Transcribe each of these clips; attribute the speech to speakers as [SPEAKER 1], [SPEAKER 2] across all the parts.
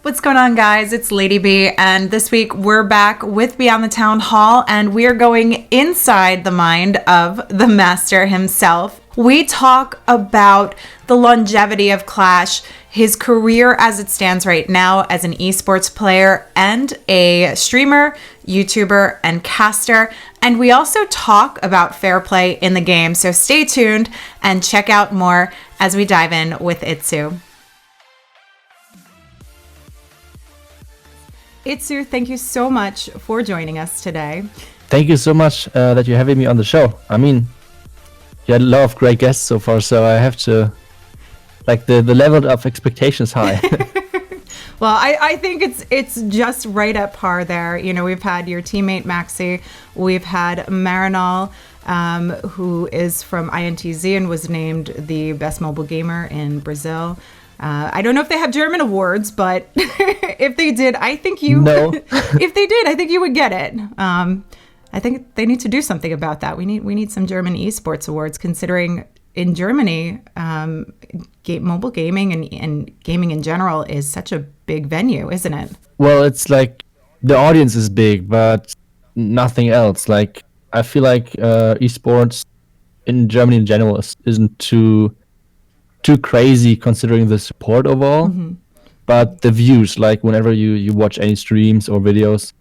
[SPEAKER 1] What's going on, guys? It's LadyB, and this week we're back with Beyond the TownHall, and we're going inside the mind of the master himself. We talk about the longevity of Clash, his career as it stands right now as an eSports player and a streamer, YouTuber, and caster. And we also talk about FairPlay in the game, so stay tuned and check out more as we dive in with iTzu. iTzu, thank you so much for joining us today.
[SPEAKER 2] Thank you so much that you're having me on the show. I mean, you had a lot of great guests so far, so I have to, like, the level of expectations high.
[SPEAKER 1] Well, I think it's just right at par there. You know, we've had your teammate Maxi, we've had Marinol, who is from iTzu and was named the best mobile gamer in Brazil. I don't know if they have German awards, but if they did, I think you.
[SPEAKER 2] No.
[SPEAKER 1] If they did, I think you would get it. I think they need to do something about that. We need some German esports awards, considering in Germany, mobile gaming and gaming in general is such a big venue, isn't it?
[SPEAKER 2] Well, it's like the audience is big, but nothing else. Like, I feel like esports in Germany in general isn't too crazy considering the support overall. Mm-hmm. But the views, like whenever you watch any streams or videos,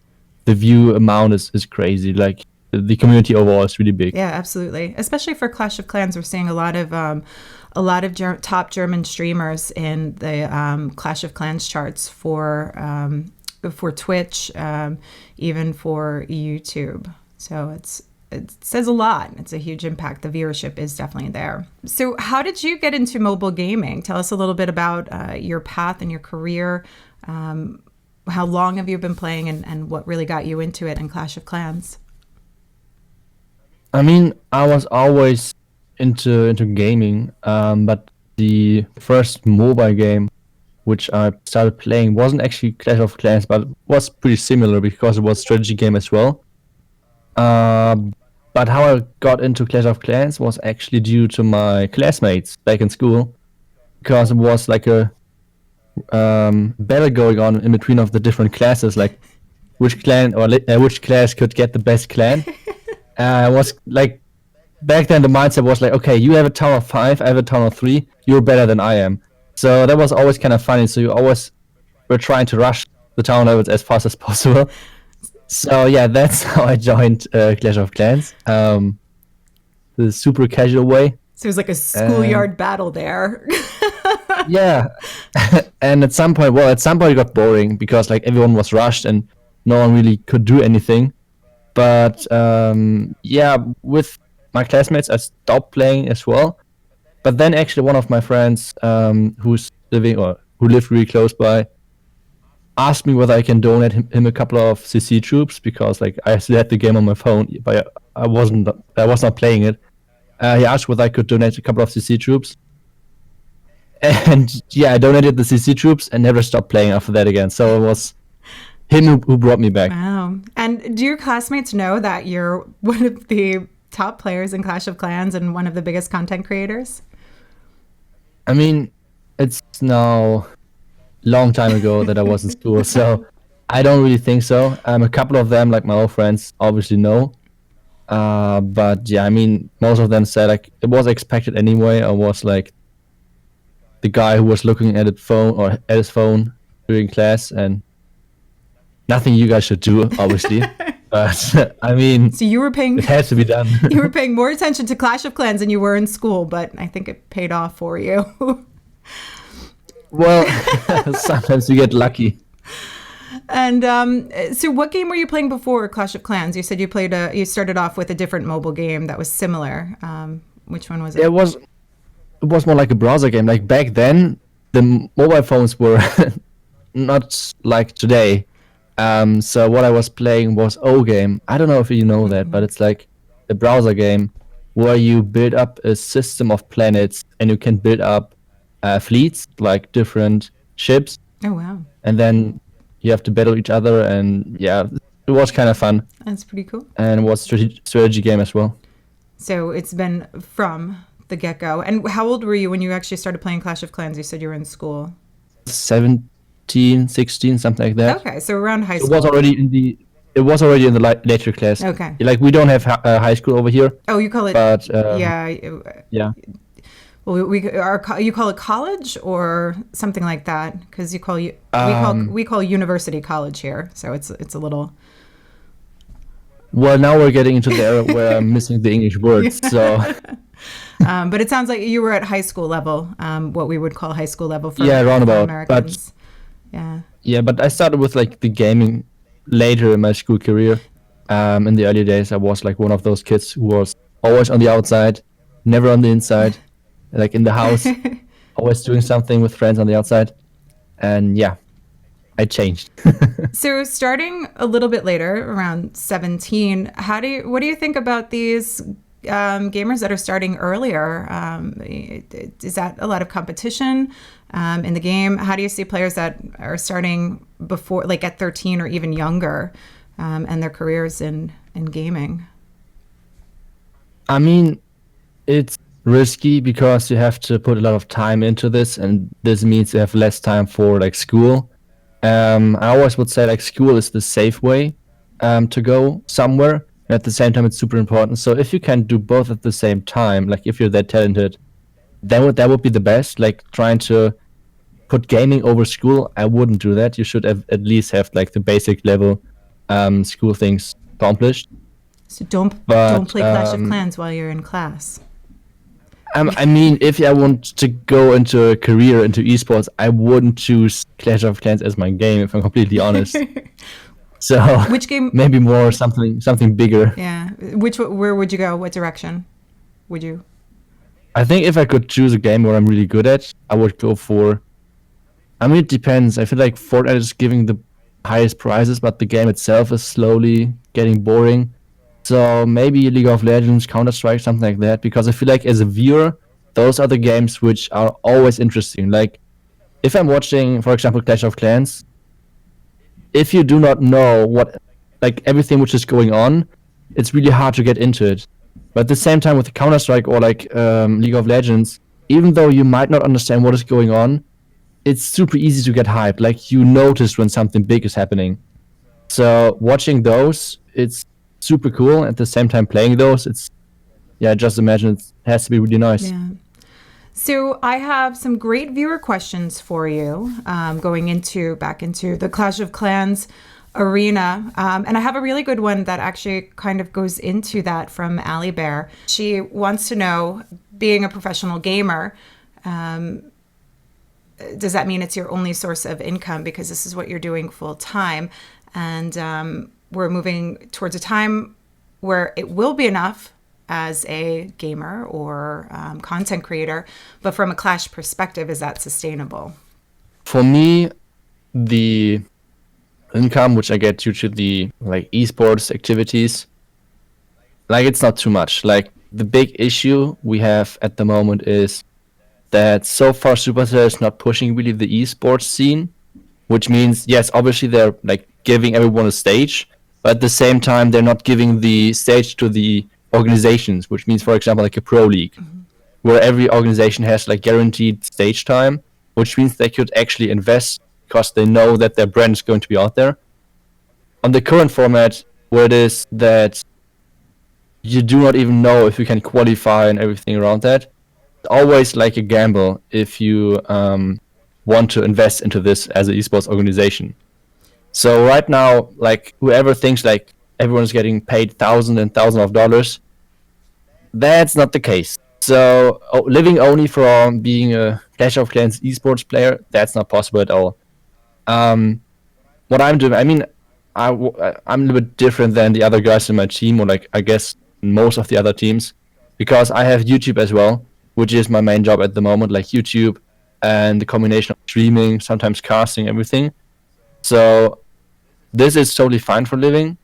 [SPEAKER 2] the view amount is crazy. Like the community overall is really big.
[SPEAKER 1] Yeah, absolutely. Especially for Clash of Clans, we're seeing a lot of top German streamers in the Clash of Clans charts for Twitch, even for YouTube. So it says a lot. It's a huge impact. The viewership is definitely there. So how did you get into mobile gaming? Tell us a little bit about your path and your career. How long have you been playing and what really got you into it in Clash of Clans?
[SPEAKER 2] I mean, I was always into gaming, but the first mobile game which I started playing wasn't actually Clash of Clans, but was pretty similar because it was a strategy game as well. But how I got into Clash of Clans was actually due to my classmates back in school, because it was like a battle going on in between of the different classes, like which clan or which class could get the best clan. I was like, back then the mindset was like, okay, you have a town of 5, I have a town of 3, you're better than I am. So that was always kind of funny. So you always were trying to rush the town levels as fast as possible. So yeah, that's how I joined Clash of Clans, the super casual way.
[SPEAKER 1] So it was like a schoolyard battle there.
[SPEAKER 2] Yeah, and at some point it got boring because like everyone was rushed and no one really could do anything. But yeah, with my classmates, I stopped playing as well. But then actually one of my friends who lived really close by asked me whether I can donate him a couple of CC troops, because like I still had the game on my phone, but I was not playing it. He asked whether I could donate a couple of CC troops, and yeah, I donated the CC troops and never stopped playing after that again. So it was him who brought me back.
[SPEAKER 1] Wow! And do your classmates know that you're one of the top players in Clash of Clans and one of the biggest content creators?
[SPEAKER 2] I mean, it's now long time ago that I was in school, so I don't really think so. A couple of them, like my old friends, obviously know. But yeah, I mean, most of them said like it was expected anyway. I was like the guy who was looking at his phone during class, and nothing you guys should do, obviously. But I mean, so it has to be done.
[SPEAKER 1] You were paying more attention to Clash of Clans than you were in school, but I think it paid off for you.
[SPEAKER 2] Well, sometimes you get lucky.
[SPEAKER 1] And so what game were you playing before Clash of Clans? You said you started off with a different mobile game that was similar. Which one was it?
[SPEAKER 2] It was more like a browser game. Like back then, the mobile phones were not like today. So what I was playing was O-Game. I don't know if you know that, but it's like a browser game where you build up a system of planets and you can build up fleets, like different ships.
[SPEAKER 1] Oh, wow.
[SPEAKER 2] And then you have to battle each other, and yeah, it was kind of fun.
[SPEAKER 1] That's pretty cool.
[SPEAKER 2] And it was a strategy game as well.
[SPEAKER 1] So it's been from the get-go. And how old were you when you actually started playing Clash of Clans? You said you were in school.
[SPEAKER 2] 17 15, 16, something like that.
[SPEAKER 1] Okay, so around high
[SPEAKER 2] It
[SPEAKER 1] school.
[SPEAKER 2] was already in the later class.
[SPEAKER 1] Okay.
[SPEAKER 2] Like we don't have high school over here,
[SPEAKER 1] Oh, you call it,
[SPEAKER 2] but
[SPEAKER 1] yeah.
[SPEAKER 2] yeah.
[SPEAKER 1] Well, you call it college or something like that, because we call university college here, so it's a little.
[SPEAKER 2] Well, now we're getting into the era where I'm missing the English words. So
[SPEAKER 1] But it sounds like you were at high school level, what we would call high school level for,
[SPEAKER 2] yeah,
[SPEAKER 1] for
[SPEAKER 2] roundabout. But
[SPEAKER 1] Americans. Yeah.
[SPEAKER 2] yeah, but I started with like the gaming later in my school career. In the early days, I was like one of those kids who was always on the outside, never on the inside, like in the house, always doing something with friends on the outside. And yeah, I changed.
[SPEAKER 1] So starting a little bit later, around 17, what do you think about these gamers that are starting earlier? Is that a lot of competition in the game? How do you see players that are starting before, like at 13 or even younger, and their careers in gaming?
[SPEAKER 2] I mean, it's risky because you have to put a lot of time into this, and this means you have less time for like school. I always would say like school is the safe way to go somewhere. And at the same time, it's super important. So if you can do both at the same time, like if you're that talented, that would be the best. Like trying to put gaming over school, I wouldn't do that. You should have, at least have like the basic level school things accomplished.
[SPEAKER 1] So don't
[SPEAKER 2] But
[SPEAKER 1] play Clash of Clans while you're in class.
[SPEAKER 2] I mean, if I want to go into a career into esports, I wouldn't choose Clash of Clans as my game, if I'm completely honest. So
[SPEAKER 1] Which game?
[SPEAKER 2] maybe more something bigger.
[SPEAKER 1] Yeah. Where would you go? What direction would you?
[SPEAKER 2] I think if I could choose a game where I'm really good at, I would go for. I mean, it depends. I feel like Fortnite is giving the highest prizes, but the game itself is slowly getting boring. So maybe League of Legends, Counter-Strike, something like that. Because I feel like as a viewer, those are the games which are always interesting. Like if I'm watching, for example, Clash of Clans, if you do not know like everything which is going on, it's really hard to get into it. But at the same time, with Counter-Strike or like League of Legends, even though you might not understand what is going on, it's super easy to get hyped. Like you notice when something big is happening. So watching those, it's super cool. At the same time, playing those, just imagine it has to be really nice.
[SPEAKER 1] Yeah. So I have some great viewer questions for you, going back into the Clash of Clans arena. And I have a really good one that actually kind of goes into that from Ali Bear. She wants to know, being a professional gamer, does that mean it's your only source of income because this is what you're doing full time? And we're moving towards a time where it will be enough as a gamer or content creator, but from a Clash perspective, is that sustainable?
[SPEAKER 2] For me, the income which I get due to the like esports activities, like it's not too much. Like the big issue we have at the moment is that so far Supercell is not pushing really the esports scene, which means yes, obviously they're like giving everyone a stage, but at the same time they're not giving the stage to the organizations, which means, for example, like a pro league, where every organization has like guaranteed stage time, which means they could actually invest because they know that their brand is going to be out there. On the current format, where it is that you do not even know if you can qualify and everything around that, it's always like a gamble if you want to invest into this as an esports organization. So right now, like whoever thinks like everyone's getting paid thousands and thousands of dollars, that's not the case. So living only from being a Clash of Clans esports player, that's not possible at all. What I'm doing, I mean, I'm a little bit different than the other guys in my team, or like I guess most of the other teams, because I have YouTube as well, which is my main job at the moment, like YouTube and the combination of streaming, sometimes casting, everything. So this is totally fine for living.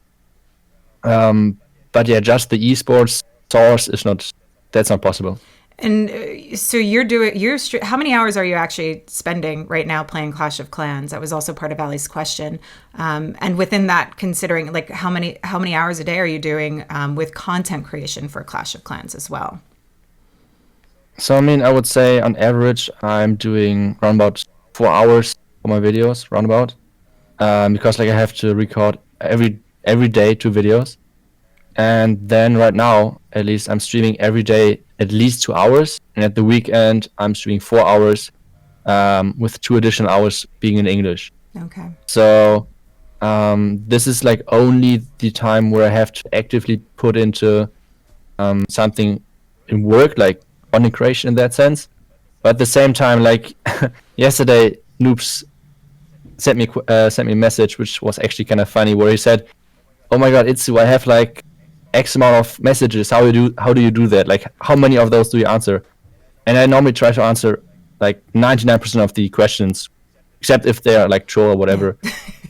[SPEAKER 2] But yeah, just the esports source that's not possible.
[SPEAKER 1] And so how many hours are you actually spending right now playing Clash of Clans? That was also part of Ali's question. And within that, considering like how many hours a day are you doing with content creation for Clash of Clans as well?
[SPEAKER 2] So I mean, I would say on average, I'm doing around about 4 hours for my videos, roundabout. Because like I have to record every day 2 videos, and then right now at least I'm streaming every day at least 2 hours, and at the weekend I'm streaming 4 hours, with 2 additional hours being in English.
[SPEAKER 1] Okay.
[SPEAKER 2] So this is like only the time where I have to actively put into something in work, like content creation in that sense. But at the same time, like yesterday, Noobs sent me a message, which was actually kind of funny, where he said, "Oh my God, iTzu, I have like X amount of messages. How do you do that? Like, how many of those do you answer?" And I normally try to answer like 99% of the questions, except if they are like troll or whatever.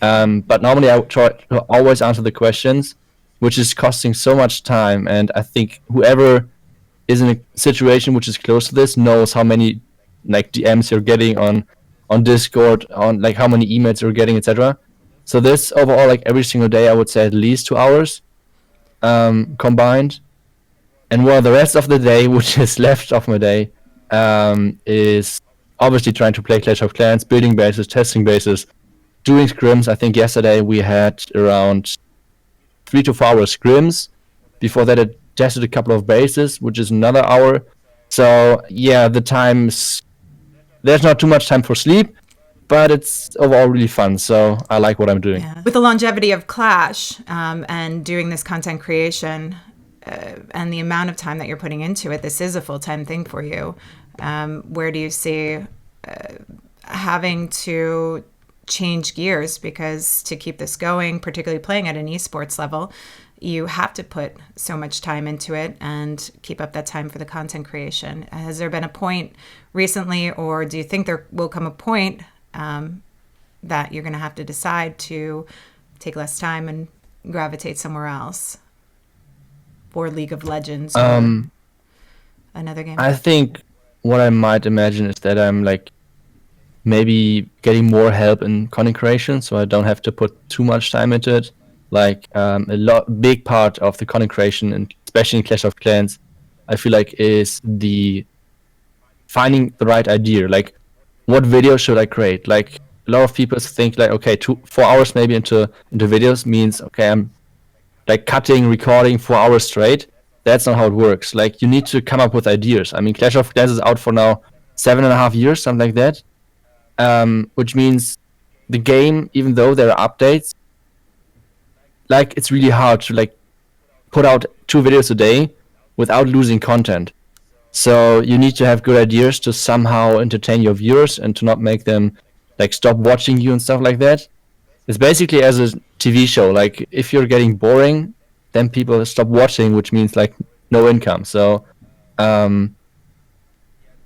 [SPEAKER 2] But normally I try to always answer the questions, which is costing so much time. And I think whoever is in a situation which is close to this knows how many like DMs you're getting on Discord, on like how many emails you're getting, etc. So this overall, like every single day, I would say at least 2 hours combined. And well, the rest of the day, which is left of my day, is obviously trying to play Clash of Clans, building bases, testing bases, doing scrims. I think yesterday we had around 3 to 4 hours scrims. Before that, I tested a couple of bases, which is another hour. So yeah, there's not too much time for sleep, but it's overall really fun. So I like what I'm doing.
[SPEAKER 1] Yeah. With the longevity of Clash and doing this content creation and the amount of time that you're putting into it, this is a full-time thing for you. Where do you see having to change gears? Because to keep this going, particularly playing at an eSports level, you have to put so much time into it and keep up that time for the content creation. Has there been a point recently, or do you think there will come a point that you're going to have to decide to take less time and gravitate somewhere else for League of Legends or another game?
[SPEAKER 2] I think what I might imagine is that I'm like maybe getting more help in content creation, so I don't have to put too much time into it. Like big part of the content creation, and especially in Clash of Clans, I feel like is the finding the right idea. Like, what video should I create? Like, a lot of people think like, okay, 4 hours maybe into videos means okay, I'm like cutting, recording 4 hours straight. That's not how it works. Like, you need to come up with ideas. I mean, Clash of Clans is out for now 7.5 years, something like that. Which means the game, even though there are updates, like it's really hard to like put out 2 videos a day without losing content. So you need to have good ideas to somehow entertain your viewers and to not make them like stop watching you and stuff like that. It's basically as a TV show. Like, if you're getting boring, then people stop watching, which means like no income. So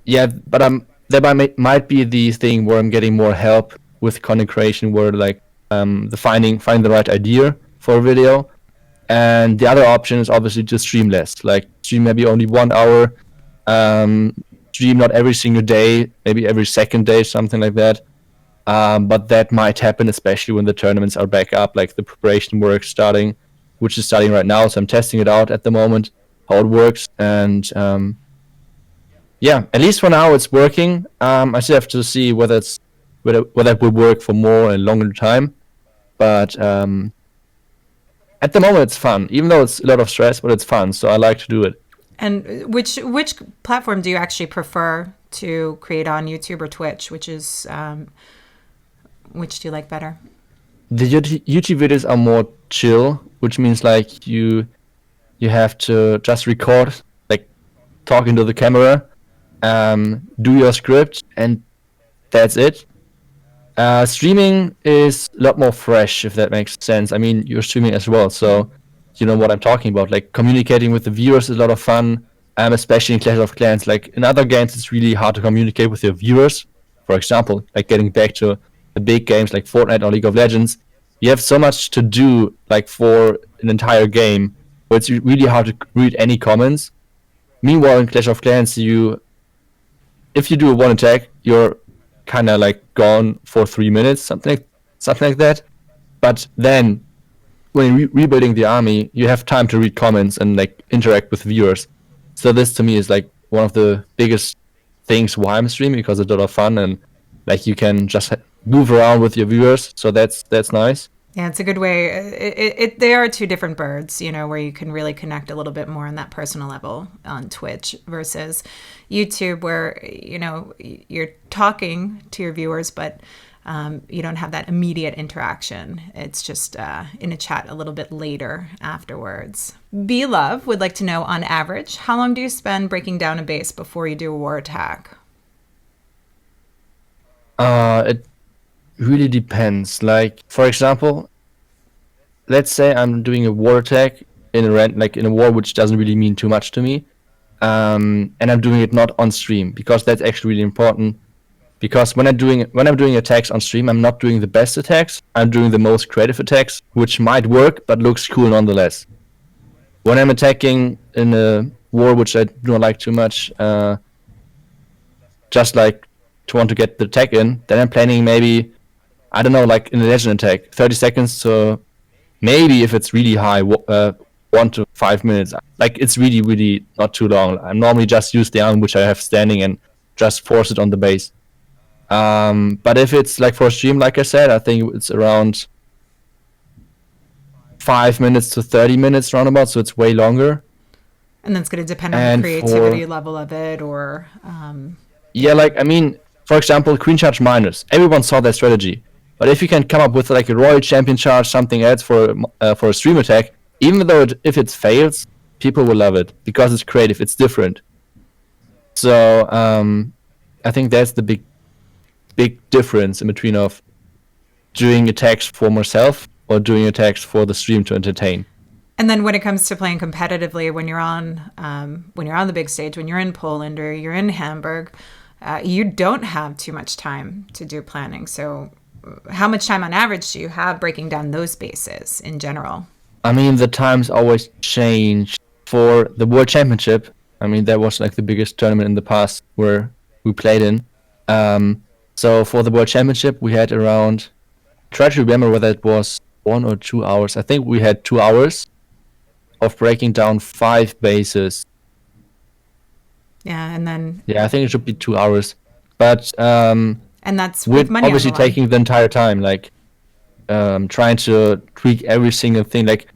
[SPEAKER 2] yeah, but that might be the thing where I'm getting more help with content creation, where like finding the right idea for a video. And the other option is obviously to stream less, like stream maybe only 1 hour, stream not every single day, maybe every second day, something like that. But that might happen, especially when the tournaments are back up, like the preparation work which is starting right now. So I'm testing it out at the moment, how it works. And yeah, at least for now it's working. I still have to see whether it will work for more and longer time. But at the moment it's fun, even though it's a lot of stress, but it's fun. So I like to do it.
[SPEAKER 1] And which platform do you actually prefer to create on, YouTube or Twitch? Which do you like better?
[SPEAKER 2] The YouTube videos are more chill, which means like you have to just record, like talk into the camera, do your script, and that's it. Streaming is a lot more fresh, if that makes sense. I mean, you're streaming as well, so you know what I'm talking about. Like, communicating with the viewers is a lot of fun, especially in Clash of Clans. Like, in other games, it's really hard to communicate with your viewers. For example, like getting back to the big games like Fortnite or League of Legends, you have so much to do, like for an entire game, where it's really hard to read any comments. Meanwhile, in Clash of Clans, if you do one attack, you're kind of like gone for 3 minutes, something like that. But then, when rebuilding the army, you have time to read comments and like interact with viewers. So this to me is like one of the biggest things why I'm streaming, because it's a lot of fun, and like you can just move around with your viewers. So that's nice.
[SPEAKER 1] Yeah, it's a good way. They are two different birds, where you can really connect a little bit more on that personal level on Twitch versus YouTube, where, you're talking to your viewers, but you don't have that immediate interaction. It's just in a chat a little bit later afterwards. B-Love would like to know, on average, how long do you spend breaking down a base before you do a war attack?
[SPEAKER 2] It really depends. Like, for example, let's say I'm doing a war attack in in a war which doesn't really mean too much to me, and I'm doing it not on stream, because that's actually really important. Because when I'm doing attacks on stream, I'm not doing the best attacks. I'm doing the most creative attacks, which might work but looks cool nonetheless. When I'm attacking in a war which I don't like too much, just like to want to get the attack in, then I'm planning maybe, I don't know, like in a legend attack, 30 seconds to maybe, if it's really high, 1 to 5 minutes. Like, it's really, really not too long. I normally just use the arm which I have standing and just force it on the base. But if it's like for a stream, like I said, I think it's around 5 minutes to 30 minutes roundabout, so it's way longer.
[SPEAKER 1] And that's going to depend on the creativity level of it, or...
[SPEAKER 2] Yeah, like, I mean, for example, Queen Charge Miners. Everyone saw that strategy. But if you can come up with like a Royal Champion Charge, something else for a stream attack, even though if it fails, people will love it because it's creative, it's different. So I think that's the big difference in between of doing attacks for myself or doing attacks for the stream to entertain.
[SPEAKER 1] And then when it comes to playing competitively, when you're on the big stage, when you're in Poland or you're in Hamburg, you don't have too much time to do planning. So how much time on average do you have breaking down those bases in general?
[SPEAKER 2] I mean, the times always change. For the World Championship, I mean, that was like the biggest tournament in the past where we played in. So for the World Championship, we had around, try to remember whether it was 1 or 2 hours. I think we had 2 hours of breaking down 5 bases.
[SPEAKER 1] Yeah, and then...
[SPEAKER 2] Yeah, I think it should be 2 hours. But
[SPEAKER 1] and that's
[SPEAKER 2] with
[SPEAKER 1] money
[SPEAKER 2] obviously
[SPEAKER 1] on the line.
[SPEAKER 2] taking the entire time, like trying to tweak every single thing. Like,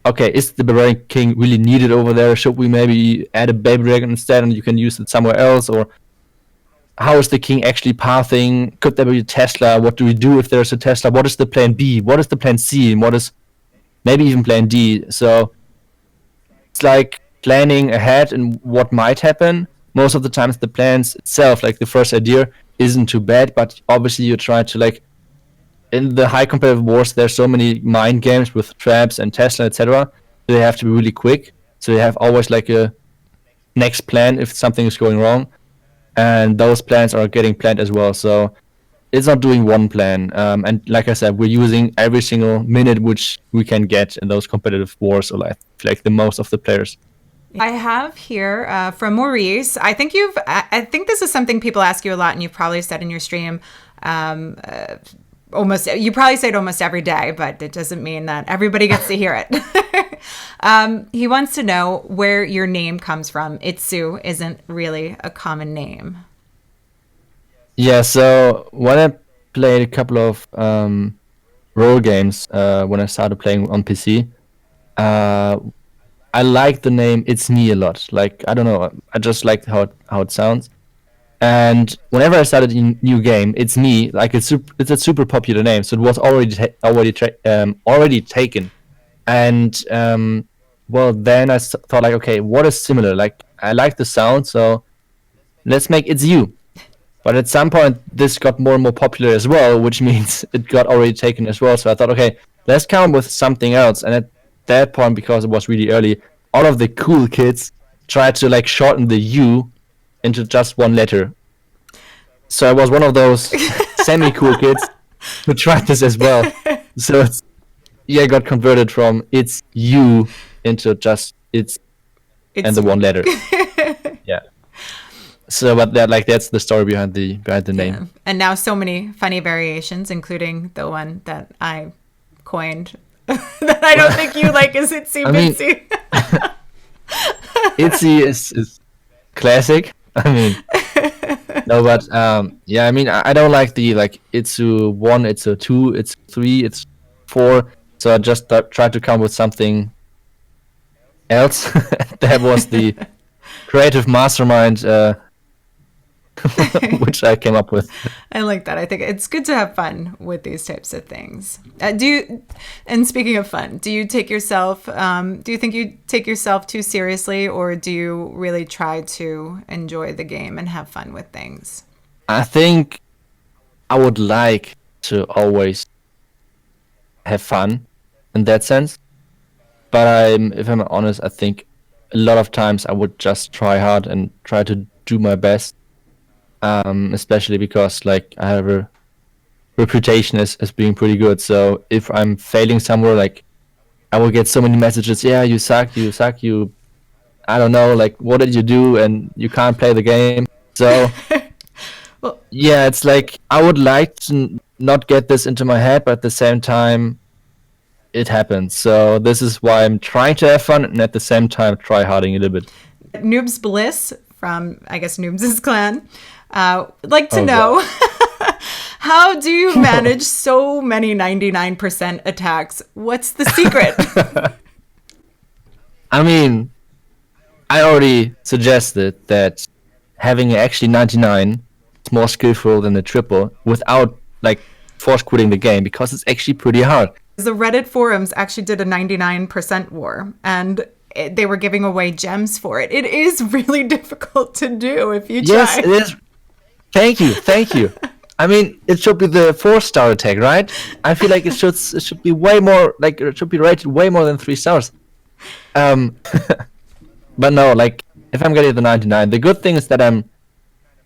[SPEAKER 2] okay, is the Barbarian King really needed over there? Should we maybe add a Baby Dragon instead and you can use it somewhere else? Or how is the king actually pathing? Could there be a Tesla? What do we do if there's a Tesla? What is the plan B? What is the plan C? And what is maybe even plan D? So it's like planning ahead and what might happen. Most of the times the plans itself, like the first idea, isn't too bad, but obviously you try to, like, in the high competitive wars, there's so many mind games with traps and Tesla, etc. They have to be really quick. So you have always like a next plan if something is going wrong. And those plans are getting planned as well. So it's not doing one plan. And like I said, we're using every single minute which we can get in those competitive wars, or like the most of the players.
[SPEAKER 1] I have here from Maurice. I think this is something people ask you a lot, and you've probably said in your stream. You probably say it almost every day, but it doesn't mean that everybody gets to hear it. He wants to know where your name comes from. iTzu isn't really a common name.
[SPEAKER 2] Yeah, so when I played a couple of role games, when I started playing on PC, I like the name It's Me a lot. Like, I don't know, I just like how it sounds. And whenever I started a new game, It's Me, like it's a super popular name, so it was already taken. And well, then I thought, like, okay, what is similar? Like, I like the sound, so let's make It's You. But at some point, this got more and more popular as well, which means it got already taken as well. So I thought, okay, let's come up with something else. And at that point, because it was really early, all of the cool kids tried to like shorten the U into just one letter. So I was one of those semi-cool kids who tried this as well. So I got converted from It's You into just it's and the one letter. Yeah. So, but that's the story behind the name.
[SPEAKER 1] Yeah. And now so many funny variations, including the one that I coined that I don't think you like is Itsy Bitsy.
[SPEAKER 2] Itsy is classic. I mean, No, but yeah, I mean, I don't like the like iTzu 1, iTzu 2, iTzu 3, it's 4. So I just tried to come with something else. That was the creative mastermind which I came up with.
[SPEAKER 1] I like that. I think it's good to have fun with these types of things. And speaking of fun, do you take yourself, do you think you take yourself too seriously, or do you really try to enjoy the game and have fun with things?
[SPEAKER 2] I think I would like to always have fun in that sense. But if I'm honest, I think a lot of times I would just try hard and try to do my best. Especially because like I have a reputation as being pretty good. So if I'm failing somewhere, like I will get so many messages. Yeah, you suck. You suck. You, I don't know. Like, what did you do? And you can't play the game. So
[SPEAKER 1] Well,
[SPEAKER 2] yeah, it's like I would like to not get this into my head, but at the same time, it happens. So this is why I'm trying to have fun and at the same time try harding a little bit.
[SPEAKER 1] Noobs Bliss from, I guess, Noobs' clan. Would like to
[SPEAKER 2] Oh,
[SPEAKER 1] know, how do you manage so many 99% attacks? What's the secret?
[SPEAKER 2] I mean, I already suggested that having actually 99 is more skillful than the triple without like force quitting the game because it's actually pretty hard.
[SPEAKER 1] The Reddit forums actually did a 99% war, and they were giving away gems for it. It is really difficult to do if you try.
[SPEAKER 2] Yes, it is. Thank you, thank you. I mean, it should be the 4-star attack, right? I feel like it should be way more, like it should be rated way more than 3 stars. But no, like if I'm getting the 99, the good thing is that I'm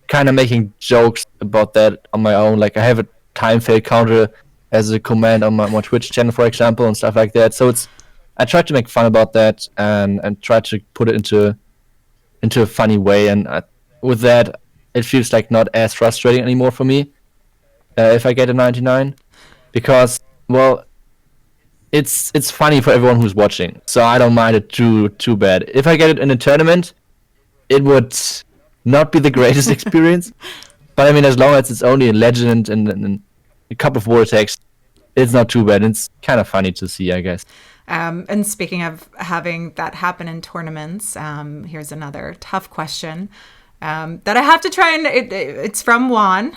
[SPEAKER 2] kind of making jokes about that on my own. Like I have a time fail counter as a command on my Twitch channel, for example, and stuff like that. So I try to make fun about that and try to put it into a funny way. And with that, it feels like not as frustrating anymore for me if I get a 99, because well, it's funny for everyone who's watching. So I don't mind it too bad. If I get it in a tournament, it would not be the greatest experience. But I mean, as long as it's only a legend and a couple of war attacks, it's not too bad. It's kind of funny to see, I guess.
[SPEAKER 1] And speaking of having that happen in tournaments, here's another tough question that I have to try and it's from Juan,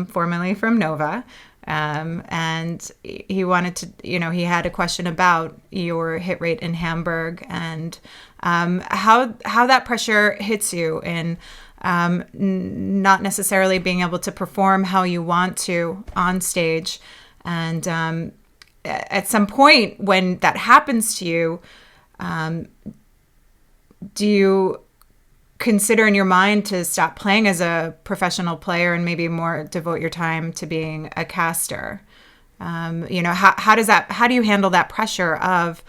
[SPEAKER 1] formerly from Nova. And he wanted to, he had a question about your hit rate in Hamburg and how that pressure hits you in not necessarily being able to perform how you want to on stage. And at some point when that happens to you, do you consider in your mind to stop playing as a professional player and maybe more devote your time to being a caster? How do you handle that pressure of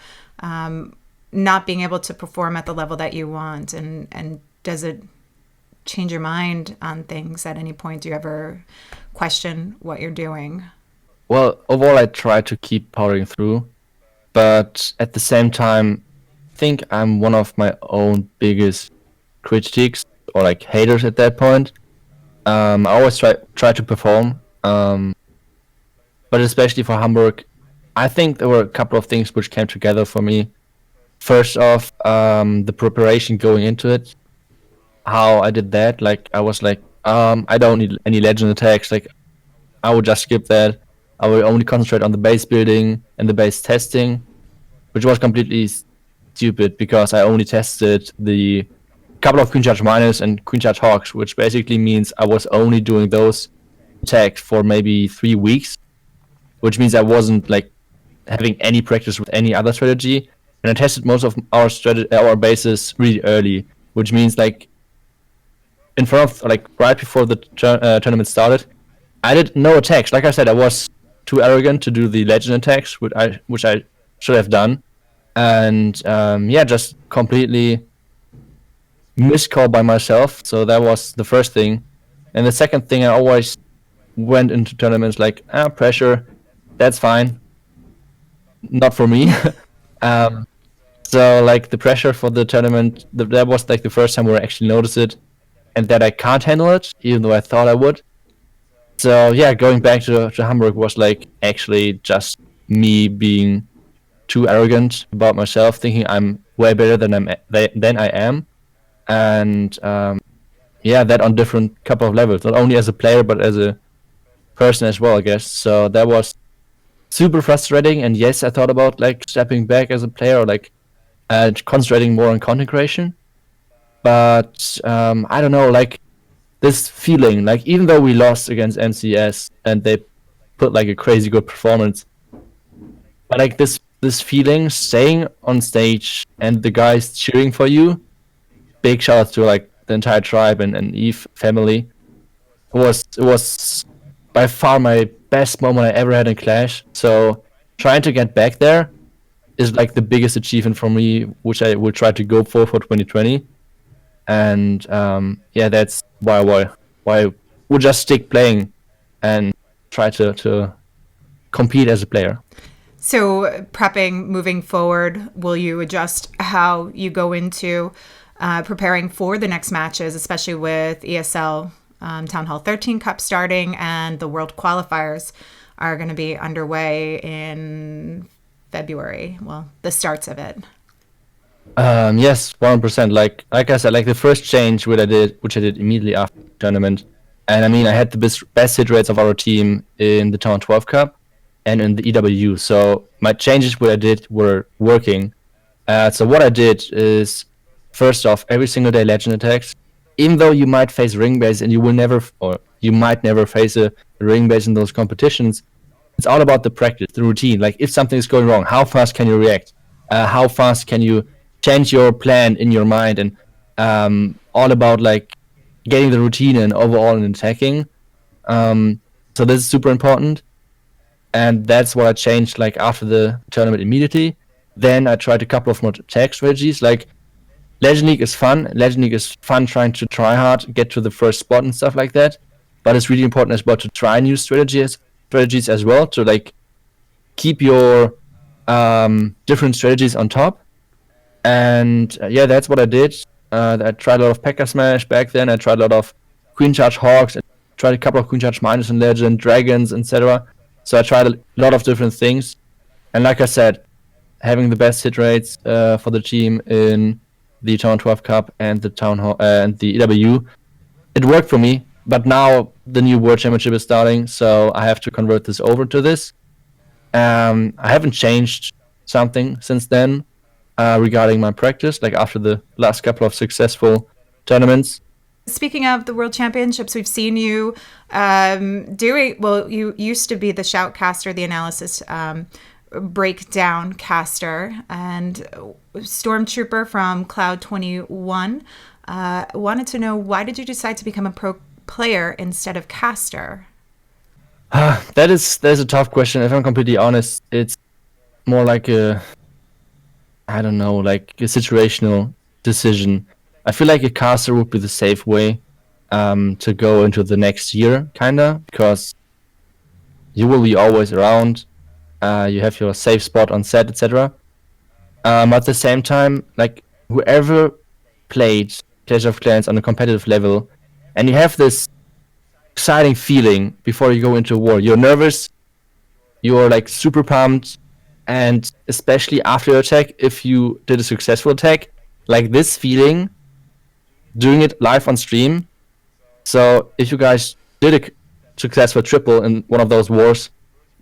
[SPEAKER 1] not being able to perform at the level that you want? And does it change your mind on things at any point? Do you ever question what you're doing?
[SPEAKER 2] Well, overall, I try to keep powering through, but at the same time, I think I'm one of my own biggest critics or like haters at that point. I always try to perform, but especially for Hamburg, I think there were a couple of things which came together for me. First off, the preparation going into it, how I did that. Like I was like, I don't need any legend attacks. Like I would just skip that. I will only concentrate on the base building and the base testing, which was completely stupid because I only tested the couple of Queen Charge Minors and Queen Charge Hawks, which basically means I was only doing those attacks for maybe 3 weeks, which means I wasn't like having any practice with any other strategy. And I tested most of our bases really early, which means like in front of like right before the tournament started, I did no attacks. Like I said, I was too arrogant to do the legend attacks, which I should have done, and just completely miscall by myself. So that was the first thing, and the second thing, I always went into tournaments like pressure, that's fine, not for me. So like the pressure for the tournament, that was like the first time where I actually noticed it, and that I can't handle it, even though I thought I would. So yeah, going back to Hamburg was like actually just me being too arrogant about myself, thinking I'm way better than I am, and yeah, that on different couple of levels, not only as a player but as a person as well, I guess. So that was super frustrating. And yes, I thought about like stepping back as a player or like concentrating more on content creation. But I don't know, like this feeling, like even though we lost against MCS and they put like a crazy good performance, but like this feeling staying on stage and the guys cheering for you, big shout out to like the entire tribe and Eve family. It was by far my best moment I ever had in Clash. So trying to get back there is like the biggest achievement for me, which I will try to go for 2020. And yeah, that's why I would just stick playing and try to compete as a player.
[SPEAKER 1] So prepping moving forward, will you adjust how you go into preparing for the next matches, especially with ESL Town Hall 13 Cup starting and the World Qualifiers are going to be underway in February? Well, the starts of it.
[SPEAKER 2] Yes, 100%. Like I said, like the first change which I did immediately after the tournament, and I mean I had the best hit rates of our team in the Town 12 Cup and in the EW. So my changes what I did were working. So what I did is, first off, every single day legend attacks. Even though you might face ring base and you might never face a ring base in those competitions, it's all about the practice, the routine. Like if something is going wrong, how fast can you react? How fast can you change your plan in your mind? And all about like getting the routine and overall in attacking. So this is super important. And that's what I changed like after the tournament immediately. Then I tried a couple of more attack strategies. Like Legend League is fun. Legend League is fun trying to try hard, get to the first spot and stuff like that. But it's really important as well to try new strategies as well, to like keep your different strategies on top. And yeah, that's what I did. I tried a lot of P.E.K.K.A Smash back then. I tried a lot of Queen Charge Hawks. I tried a couple of Queen Charge Minus in Legend, Dragons, etc. So I tried a lot of different things. And like I said, having the best hit rates for the team in the Town 12 Cup and the Town Hall and the EW, it worked for me. But now the new World Championship is starting, so I have to convert this over to this. I haven't changed something since then regarding my practice, like after the last couple of successful tournaments.
[SPEAKER 1] Speaking of the World Championships, we've seen you you used to be the shoutcaster, the analysis breakdown caster, and Stormtrooper from Cloud 21 wanted to know, why did you decide to become a pro player instead of caster?
[SPEAKER 2] That's a tough question. If I'm completely honest, it's more like I don't know, like a situational decision. I feel like a caster would be the safe way to go into the next year, kinda, because you will be always around. You have your safe spot on set, etc. At the same time, like whoever played Clash of Clans on a competitive level, and you have this exciting feeling before you go into war. You're nervous, you're like super pumped, and especially after your attack, if you did a successful attack, like this feeling, doing it live on stream. So if you guys did a successful triple in one of those wars,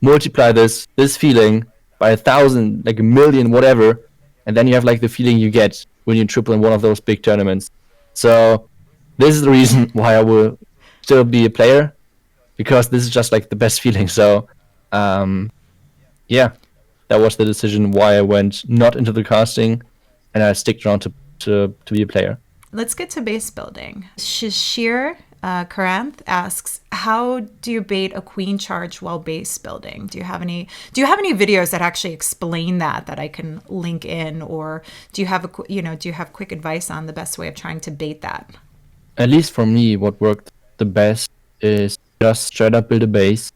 [SPEAKER 2] multiply this feeling by 1,000, like 1,000,000, whatever, and then you have like the feeling you get when you triple in one of those big tournaments. So this is the reason why I will still be a player, because this is just like the best feeling. So yeah, that was the decision why I went not into the casting, and I stick around to be a player.
[SPEAKER 1] Let's get to base building. Shashir Karanth asks, how do you bait a queen charge while base building? Do you have any videos that actually explain that I can link in, or do you have quick advice on the best way of trying to bait that?
[SPEAKER 2] At least for me, what worked the best is just straight up build a base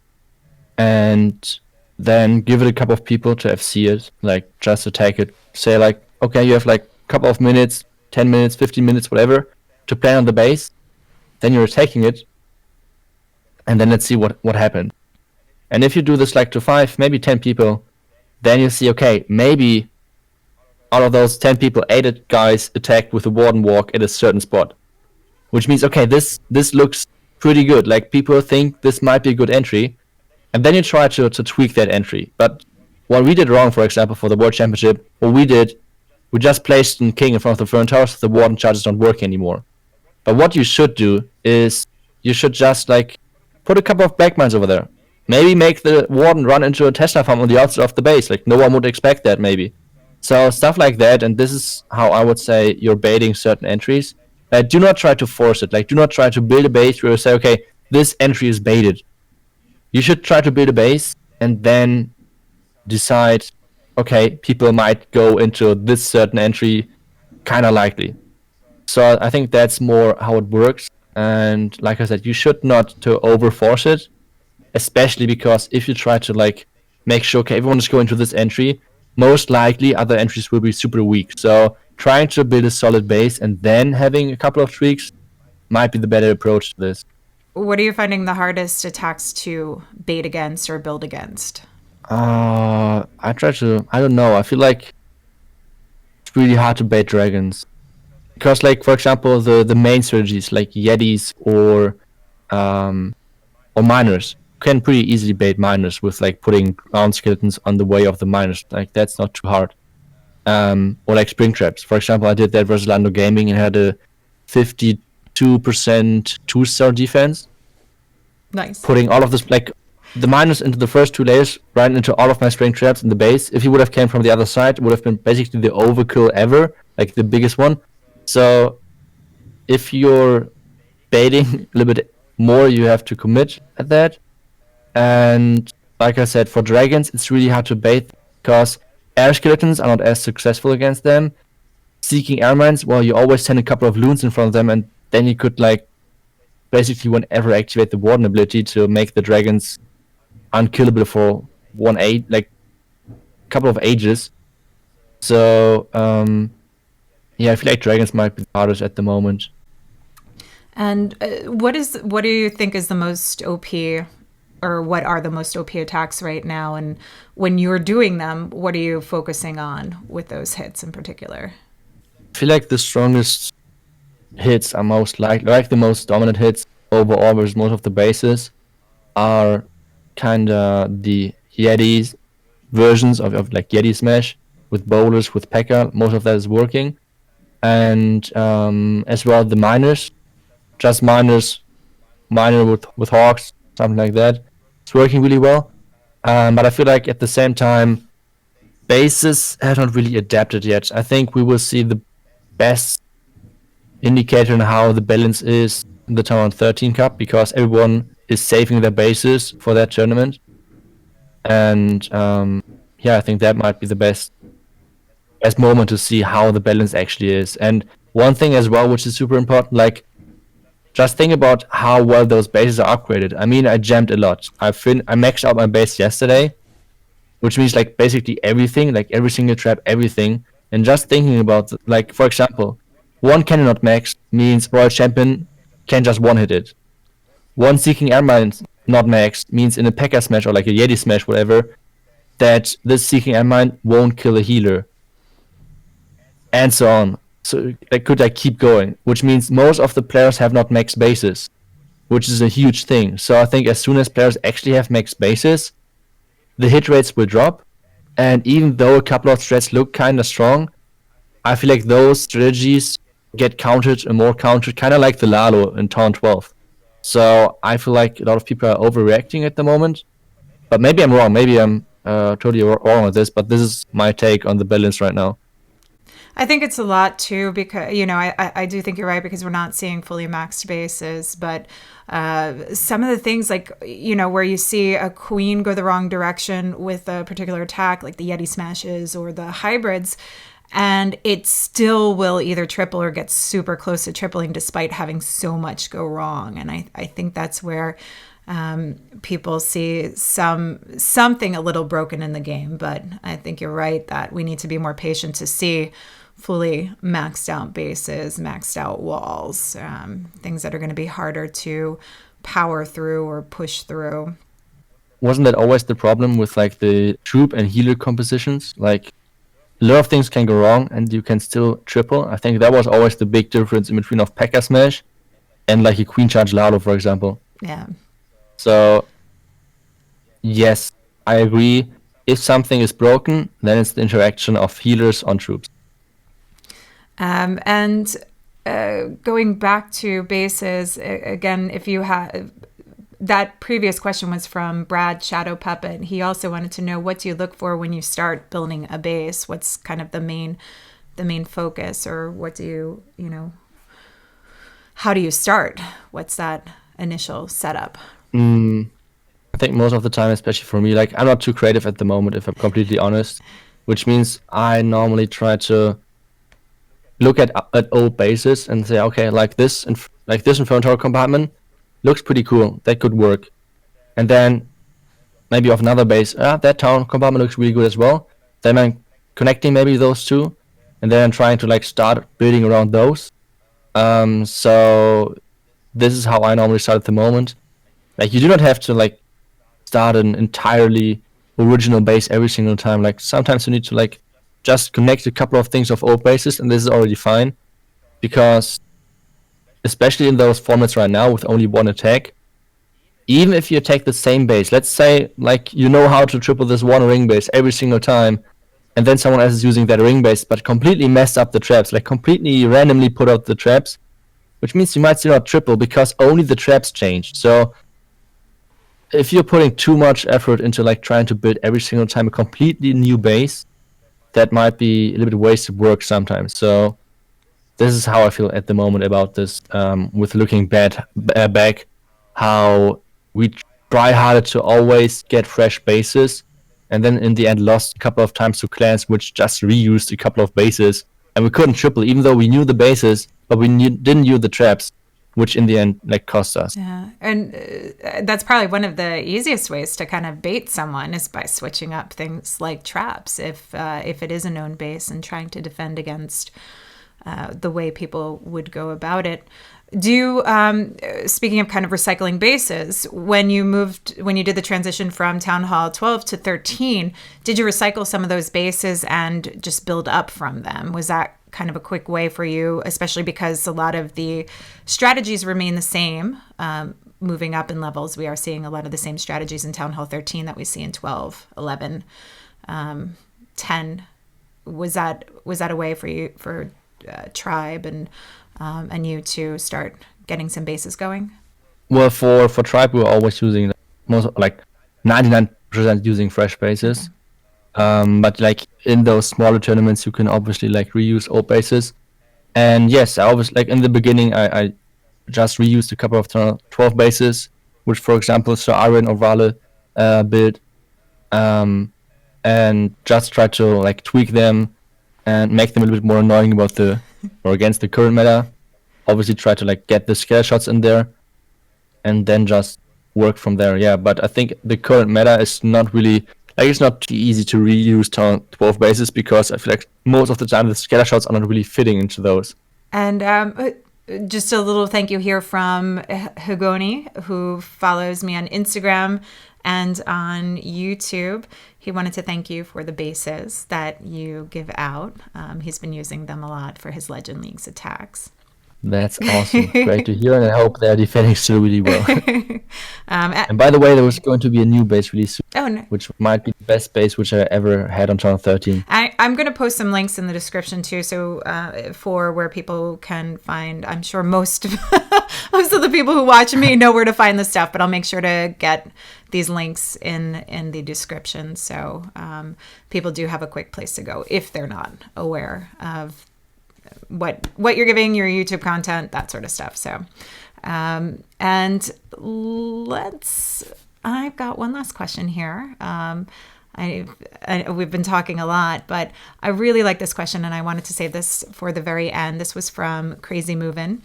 [SPEAKER 2] and then give it a couple of people to FC it, like just attack it. Say like, okay, you have like a couple of minutes, 10 minutes, 15 minutes, whatever, to play on the base. then you're attacking it, and then let's see what happened. And if you do this like to 5, maybe 10 people, then you see, okay, maybe out of those 10 people, 8 guys attacked with a Warden Walk at a certain spot. Which means, okay, this looks pretty good. Like, people think this might be a good entry. And then you try to tweak that entry. But what we did wrong, for example, for the World Championship, what we did, we just placed a king in front of the Fern Tower so the Warden charges don't work anymore. But what you should do is you should just, like, put a couple of black mines over there. Maybe make the Warden run into a Tesla farm on the outside of the base. Like, no one would expect that, maybe. So stuff like that, and this is how I would say you're baiting certain entries. Do not try to force it. Like, do not try to build a base where you say, okay, this entry is baited. You should try to build a base and then decide, okay, people might go into this certain entry kind of likely. So I think that's more how it works. And like I said, you should not to overforce it, especially because if you try to like make sure, okay, everyone is going to this entry, most likely other entries will be super weak. So trying to build a solid base and then having a couple of tweaks might be the better approach to this.
[SPEAKER 1] What are you finding the hardest attacks to bait against or build against?
[SPEAKER 2] I don't know. I feel like it's really hard to bait dragons. Because, like, for example, the main strategies like Yetis or miners can pretty easily bait miners with like putting ground skeletons on the way of the miners. Like, that's not too hard. Or like spring traps. For example, I did that versus Lando Gaming and had a 52% 2-star defense.
[SPEAKER 1] Nice.
[SPEAKER 2] Putting all of this, like, the miners into the first 2 layers, right into all of my spring traps in the base. If he would have came from the other side, it would have been basically the overkill ever, like the biggest one. So if you're baiting a little bit more, you have to commit at that. And like I said, for dragons, it's really hard to bait because air skeletons are not as successful against them. Seeking air mines, well, you always send a couple of loons in front of them, and then you could like basically whenever activate the Warden ability to make the dragons unkillable for like a couple of ages. So yeah, I feel like dragons might be the hardest at the moment.
[SPEAKER 1] And what do you think is the most OP, or what are the most OP attacks right now? And when you're doing them, what are you focusing on with those hits in particular?
[SPEAKER 2] I feel like the strongest hits are most like the most dominant hits overall versus most of the bases are kind of the Yetis versions of like Yeti Smash with bowlers, with P.E.K.K.A. Most of that is working. And as well the miners, just miner with hawks, something like that. It's working really well. But I feel like at the same time, bases have not really adapted yet. I think we will see the best indicator on how the balance is in the Town 13 Cup, because everyone is saving their bases for that tournament. And yeah, I think that might be the best moment to see how the balance actually is. And one thing as well, which is super important, like, just think about how well those bases are upgraded. I mean, I jammed a lot. I maxed out my base yesterday, which means like basically everything, like every single trap, everything. And just thinking about, like, for example, one cannon not maxed means Royal Champion can just one-hit it. One Seeking Airmine not maxed means in a P.E.K.K.A. smash or like a Yeti smash, whatever, that this Seeking Airmine won't kill a healer. And so on. So I could keep going, which means most of the players have not maxed bases, which is a huge thing. So I think as soon as players actually have maxed bases, the hit rates will drop. And even though a couple of strats look kind of strong, I feel like those strategies get countered and more countered, kind of like the Lalo in Town 12. So I feel like a lot of people are overreacting at the moment. But maybe I'm wrong. Maybe I'm totally wrong with this, but this is my take on the balance right now.
[SPEAKER 1] I think it's a lot too, because, you know, I do think you're right, because we're not seeing fully maxed bases, but some of the things, like, you know, where you see a queen go the wrong direction with a particular attack, like the Yeti smashes or the hybrids, and it still will either triple or get super close to tripling despite having so much go wrong. And I think that's where people see something a little broken in the game. But I think you're right that we need to be more patient to see fully maxed out bases, maxed out walls, things that are going to be harder to power through or push through.
[SPEAKER 2] Wasn't that always the problem with like the troop and healer compositions? Like a lot of things can go wrong and you can still triple. I think that was always the big difference in between of P.E.K.K.A Smash and like a Queen Charge Lalo, for example.
[SPEAKER 1] Yeah.
[SPEAKER 2] So yes, I agree. If something is broken, then it's the interaction of healers on troops.
[SPEAKER 1] And going back to bases, again, if you have... That previous question was from Brad Shadow Puppet. He also wanted to know, what do you look for when you start building a base? What's kind of the main focus, or what do you how do you start? What's that initial setup?
[SPEAKER 2] I think most of the time, especially for me, like I'm not too creative at the moment, if I'm completely honest, which means I normally try to look at old bases and say, okay, like this infantory compartment looks pretty cool. That could work. And then maybe of another base, that town compartment looks really good as well. Then I'm connecting maybe those two, and then I'm trying to like start building around those. So this is how I normally start at the moment. Like you do not have to like start an entirely original base every single time. Like sometimes you need to like just connect a couple of things of old bases, and this is already fine, because especially in those formats right now with only one attack, even if you attack the same base, let's say like you know how to triple this one ring base every single time, and then someone else is using that ring base but completely messed up the traps, like completely randomly put out the traps, which means you might still not triple because only the traps changed. So if you're putting too much effort into like trying to build every single time a completely new base, that might be a little bit wasted work sometimes. So this is how I feel at the moment about this, with looking back, how we try harder to always get fresh bases, and then in the end lost a couple of times to clans which just reused a couple of bases, and we couldn't triple even though we knew the bases, but we didn't use the traps, which in the end like cost us.
[SPEAKER 1] Yeah, and that's probably one of the easiest ways to kind of bait someone is by switching up things like traps if it is a known base, and trying to defend against the way people would go about it. Do you, speaking of kind of recycling bases, when you did the transition from TownHall 12 to 13, did you recycle some of those bases and just build up from them? Was that kind of a quick way for you, especially because a lot of the strategies remain the same, moving up in levels? We are seeing a lot of the same strategies in TownHall 13 that we see in 12, 11, 10. Was that a way for you, for Tribe and you to start getting some bases going?
[SPEAKER 2] Well, for Tribe, we were always using most, like 99% using fresh bases. Okay. But like in those smaller tournaments, you can obviously like reuse old bases. And yes, I always like in the beginning, I just reused a couple of 12 bases, which for example, Sir Iron or Vale build, and just try to like tweak them and make them a little bit more annoying or against the current meta. Obviously try to like get the scare shots in there and then just work from there. Yeah, but I think the current meta is not really, like it's not too easy to reuse 12 bases, because I feel like most of the time the scatter shots are not really fitting into those.
[SPEAKER 1] And just a little thank you here from Hugoni, who follows me on Instagram and on YouTube. He wanted to thank you for the bases that you give out. He's been using them a lot for his Legend League's attacks.
[SPEAKER 2] That's awesome. Great to hear, and I hope they're defending still really well. And by the way, there was going to be a new base release soon, which might be the best base which I ever had on Channel 13.
[SPEAKER 1] I'm going to post some links in the description too, so for where people can find. I'm sure most of the people who watch me know where to find this stuff, but I'll make sure to get these links in the description, so people do have a quick place to go if they're not aware of what you're giving, your YouTube content, that sort of stuff. So, and I've got one last question here. We've been talking a lot, but I really like this question, and I wanted to save this for the very end. This was from Crazy Movin'.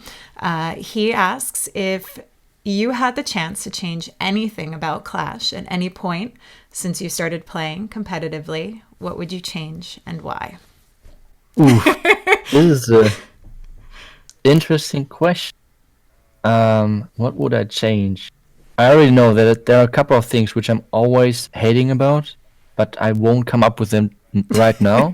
[SPEAKER 1] He asks, if you had the chance to change anything about Clash at any point since you started playing competitively, what would you change and why?
[SPEAKER 2] Ooh, this is a interesting question. What would I change? I already know that there are a couple of things which I'm always hating about, but I won't come up with them right now.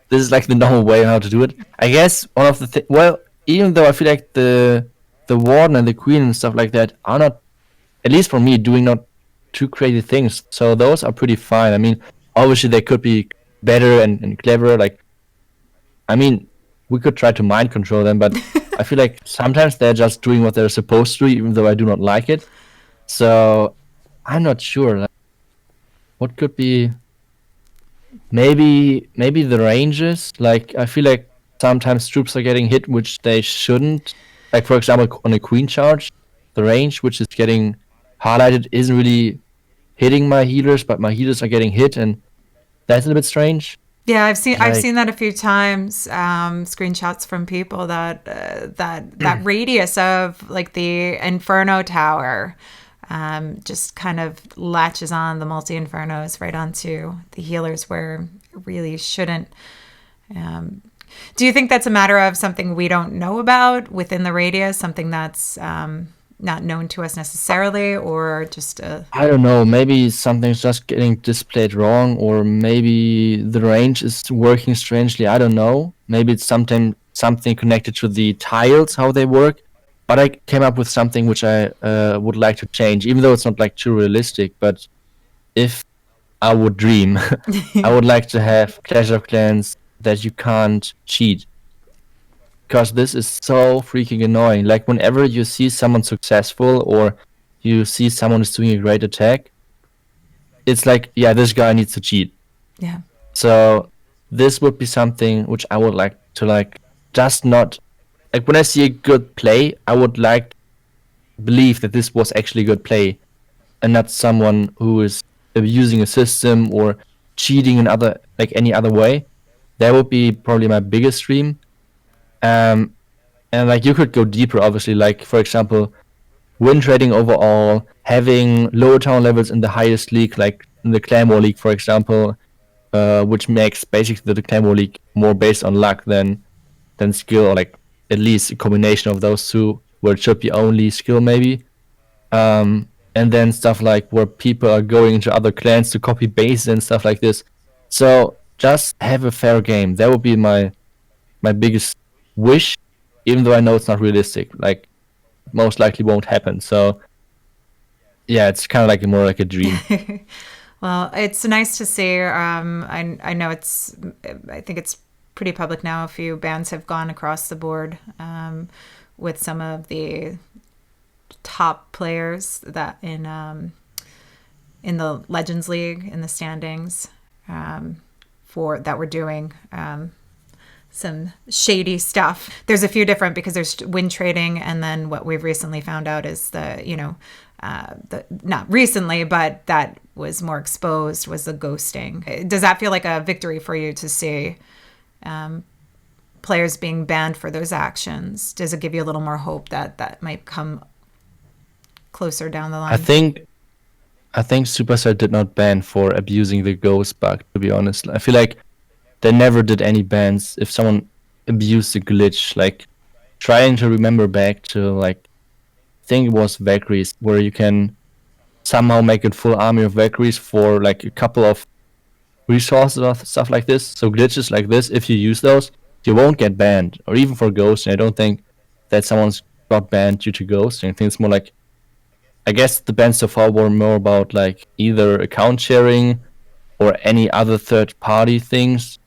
[SPEAKER 2] This is like the normal way how to do it. I guess one of the well, even though I feel like the warden and the queen and stuff like that are not, at least for me, doing not too crazy things. So those are pretty fine. I mean, obviously they could be better and cleverer. Like, I mean, we could try to mind control them, but I feel like sometimes they're just doing what they're supposed to, even though I do not like it. So I'm not sure. Like, what could be? Maybe the ranges. Like I feel like sometimes troops are getting hit which they shouldn't. Like for example, on a queen charge, the range which is getting highlighted isn't really hitting my healers, but my healers are getting hit, and that's a little bit strange.
[SPEAKER 1] Yeah, I've
[SPEAKER 2] Like,
[SPEAKER 1] seen that a few times. Screenshots from people that that radius of like the Inferno Tower just kind of latches on the multi Infernos right onto the healers where it really shouldn't. Do you think that's a matter of something we don't know about within the radius, something that's not known to us necessarily, or just a...
[SPEAKER 2] I don't know, maybe something's just getting displayed wrong, or maybe the range is working strangely. I don't know. Maybe it's something connected to the tiles, how they work. But I came up with something which I would like to change, even though it's not like too realistic. But if I would dream, I would like to have Clash of Clans that you can't cheat, because this is so freaking annoying. Like whenever you see someone successful or you see someone is doing a great attack, it's like, yeah, this guy needs to cheat.
[SPEAKER 1] Yeah.
[SPEAKER 2] So this would be something which I would like to like just not, like when I see a good play, I would like believe that this was actually good play and not someone who is abusing a system or cheating in other, like any other way. That would be probably my biggest dream. Um, and like you could go deeper, obviously. Like for example, win trading overall, having lower town levels in the highest league, like in the Clan War League, for example, which makes basically the Clan War League more based on luck than skill, or like at least a combination of those two, where it should be only skill maybe. And then stuff like where people are going into other clans to copy bases and stuff like this. So just have a fair game. That would be my biggest wish, even though I know it's not realistic. Like most likely won't happen. So yeah, it's kind of like more like a dream.
[SPEAKER 1] Well, it's nice to see. I know I think it's pretty public now. A few bans have gone across the board with some of the top players that in the Legends League in the standings for that were doing some shady stuff. There's a few different, because there's win trading, and then what we've recently found out is not recently, but that was more exposed, was the ghosting. Does that feel like a victory for you to see players being banned for those actions? Does it give you a little more hope that that might come closer down the line?
[SPEAKER 2] I think Supercell did not ban for abusing the ghost bug, to be honest. I feel like they never did any bans if someone abused the glitch. Like trying to remember back to like, I think it was Valkyries, where you can somehow make a full army of Valkyries for like a couple of resources or stuff like this. So glitches like this, if you use those, you won't get banned, or even for ghosting. I don't think that someone's got banned due to ghosting. I think it's more like, I guess the bans so far were more about like either account sharing or any other third party things.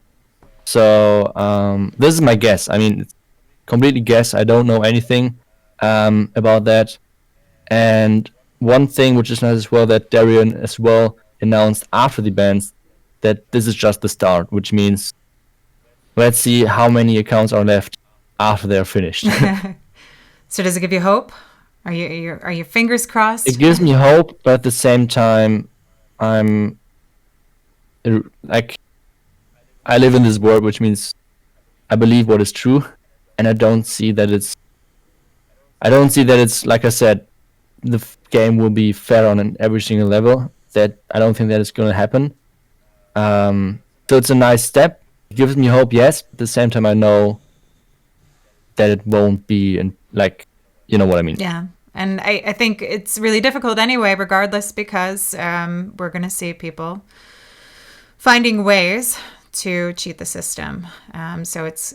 [SPEAKER 2] So this is my guess. I mean, it's completely guess. I don't know anything about that. And one thing which is nice as well, that Darien as well announced after the bans, that this is just the start, which means let's see how many accounts are left after they're finished.
[SPEAKER 1] So does it give you hope? Are your fingers crossed?
[SPEAKER 2] It gives me hope, but at the same time, I'm like, I live in this world, which means I believe what is true, and I don't see that it's like I said, the game will be fair on every single level. That I don't think that is going to happen. So it's a nice step, It gives me hope, yes. At the same time, I know that it won't be, and like, you know what I mean.
[SPEAKER 1] Yeah. And I think it's really difficult anyway, regardless, because we're going to see people finding ways to cheat the system. So it's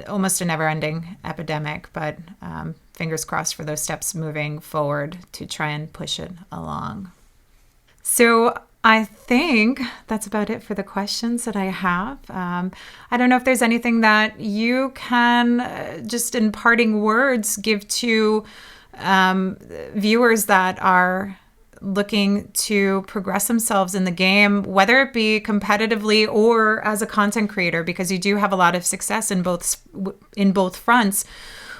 [SPEAKER 1] almost a never-ending epidemic, but fingers crossed for those steps moving forward to try and push it along. So I think that's about it for the questions that I have. I don't know if there's anything that you can, just in parting words, give to viewers that are looking to progress themselves in the game, whether it be competitively or as a content creator, because you do have a lot of success in both fronts,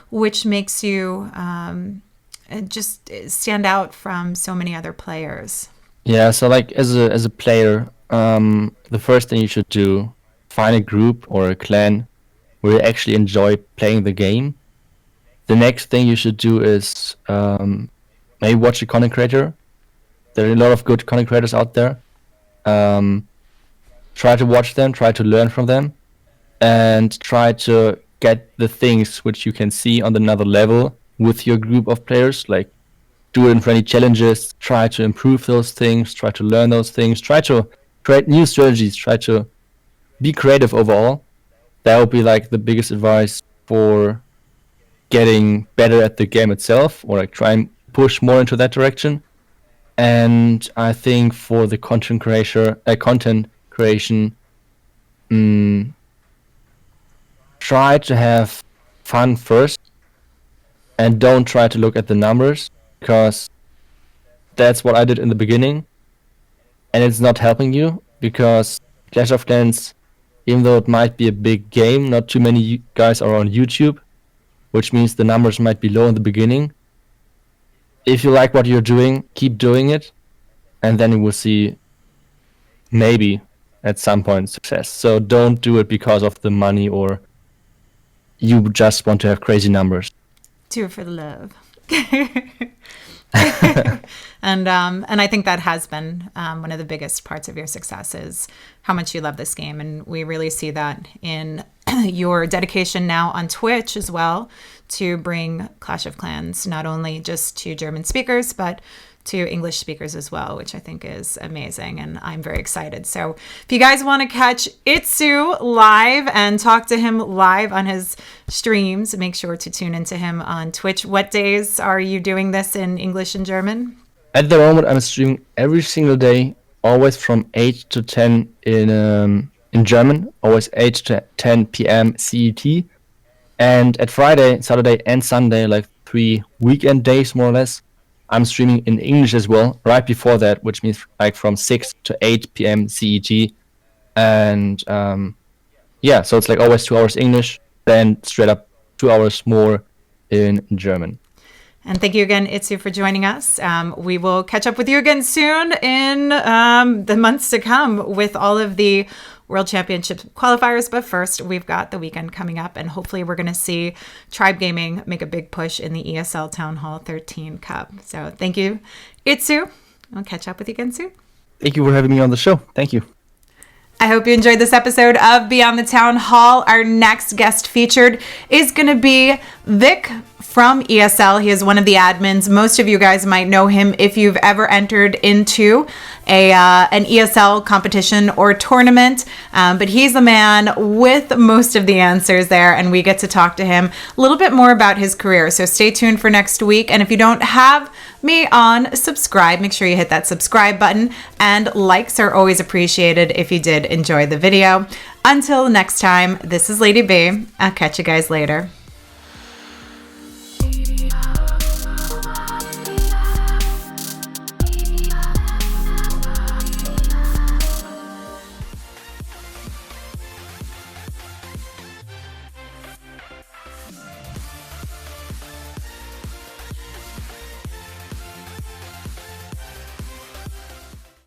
[SPEAKER 1] which makes you just stand out from so many other players.
[SPEAKER 2] Yeah, so like as a player, the first thing you should do, find a group or a clan where you actually enjoy playing the game. The next thing you should do is maybe watch a content creator. There are a lot of good content creators out there. Try to watch them, try to learn from them, and try to get the things which you can see on another level with your group of players. Like, do it in friendly challenges, try to improve those things, try to learn those things, try to create new strategies, try to be creative overall. That would be like the biggest advice for getting better at the game itself, or like try and push more into that direction. And I think for the content creation, try to have fun first, and don't try to look at the numbers, because that's what I did in the beginning, and it's not helping you, because Clash of Clans, even though it might be a big game, not too many guys are on YouTube, which means the numbers might be low in the beginning. If you like what you're doing, keep doing it, and then you will see maybe at some point success. So don't do it because of the money, or you just want to have crazy numbers.
[SPEAKER 1] Do it for the love. And I think that has been one of the biggest parts of your success, is how much you love this game. And we really see that in your dedication now on Twitch as well, to bring Clash of Clans not only just to German speakers, but to English speakers as well, which I think is amazing, and I'm very excited. So if you guys want to catch iTzu live and talk to him live on his streams, make sure to tune into him on Twitch. What days are you doing this in English and German?
[SPEAKER 2] At the moment, I'm streaming every single day, always from 8 to 10 in German, always 8 to 10 p.m. CET. And at Friday, Saturday, and Sunday, like 3 weekend days more or less, I'm streaming in English as well, right before that, which means like from 6 to 8 p.m. CET. And yeah, so it's like always 2 hours English, then straight up 2 hours more in German.
[SPEAKER 1] And thank you again, iTzu, for joining us. We will catch up with you again soon in the months to come with all of the World Championship qualifiers. But first, we've got the weekend coming up, and hopefully we're going to see Tribe Gaming make a big push in the ESL TownHall 13 Cup. So thank you, iTzu. I'll catch up with you again soon.
[SPEAKER 2] Thank you for having me on the show. Thank you.
[SPEAKER 1] I hope you enjoyed this episode of Beyond the TownHall. Our next guest featured is going to be Vic from ESL. He is one of the admins. Most of you guys might know him if you've ever entered into an ESL competition or tournament, but he's the man with most of the answers there, and we get to talk to him a little bit more about his career. So stay tuned for next week, and if you don't have me on subscribe, make sure you hit that subscribe button, and likes are always appreciated if you did enjoy the video. Until next time, this is Lady B. I'll catch you guys later.